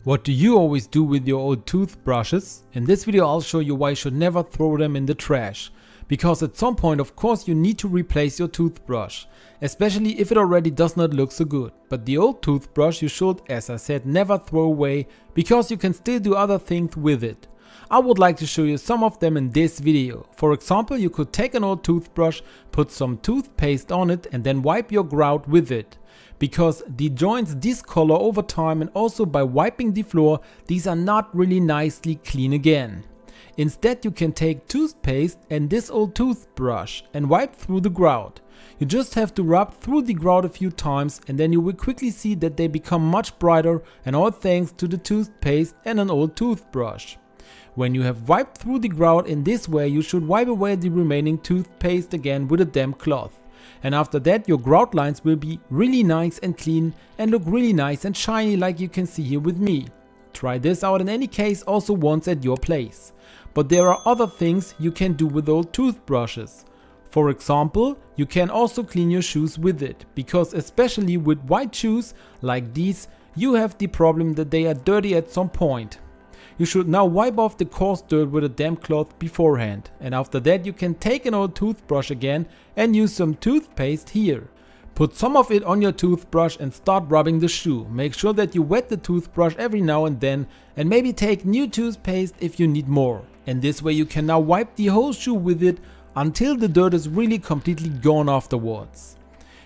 What do you always do with your old toothbrushes? In this video I'll show you why you should never throw them in the trash. Because at some point of course you need to replace your toothbrush, especially if it already does not look so good. But the old toothbrush you should, as I said, never throw away, because you can still do other things with it. I would like to show you some of them in this video. For example, you could take an old toothbrush, put some toothpaste on it and then wipe your grout with it. Because the joints discolor over time, and also by wiping the floor, these are not really nicely clean again. Instead you can take toothpaste and this old toothbrush and wipe through the grout. You just have to rub through the grout a few times and then you will quickly see that they become much brighter, and all thanks to the toothpaste and an old toothbrush. When you have wiped through the grout in this way, you should wipe away the remaining toothpaste again with a damp cloth. And after that your grout lines will be really nice and clean and look really nice and shiny, like you can see here with me. Try this out in any case also once at your place. But there are other things you can do with old toothbrushes. For example, you can also clean your shoes with it, because especially with white shoes like these, you have the problem that they are dirty at some point. You should now wipe off the coarse dirt with a damp cloth beforehand, and after that you can take an old toothbrush again and use some toothpaste here. Put some of it on your toothbrush and start rubbing the shoe. Make sure that you wet the toothbrush every now and then, and maybe take new toothpaste if you need more. And this way you can now wipe the whole shoe with it until the dirt is really completely gone afterwards.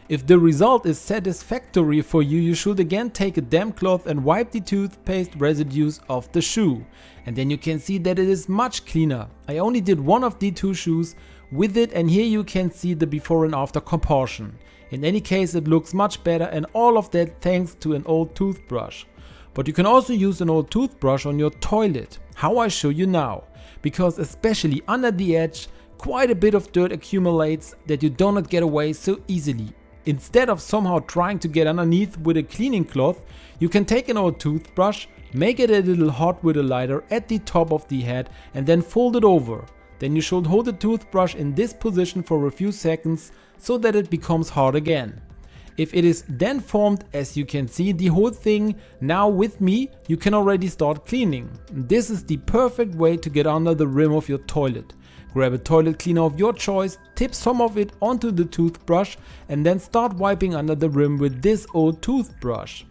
If the result is satisfactory for you, you should again take a damp cloth and wipe the toothpaste residues off the shoe. And then you can see that it is much cleaner. I only did one of the two shoes with it, and here you can see the before and after comparison. In any case it looks much better, and all of that thanks to an old toothbrush. But you can also use an old toothbrush on your toilet, how I show you now. Because especially under the edge quite a bit of dirt accumulates that you do not get away so easily. Instead of somehow trying to get underneath with a cleaning cloth, you can take an old toothbrush, make it a little hot with a lighter at the top of the head and then fold it over. Then you should hold the toothbrush in this position for a few seconds so that it becomes hard again. If it is then formed, as you can see the whole thing now with me, you can already start cleaning. This is the perfect way to get under the rim of your toilet. Grab a toilet cleaner of your choice, tip some of it onto the toothbrush and then start wiping under the rim with this old toothbrush.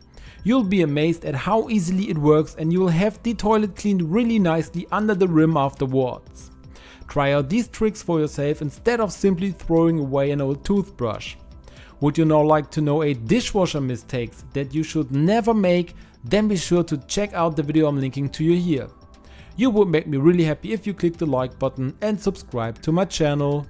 You'll be amazed at how easily it works, and you'll have the toilet cleaned really nicely under the rim afterwards. Try out these tricks for yourself instead of simply throwing away an old toothbrush. Would you now like to know 8 dishwasher mistakes that you should never make? Then be sure to check out the video I'm linking to you here. You would make me really happy if you click the like button and subscribe to my channel.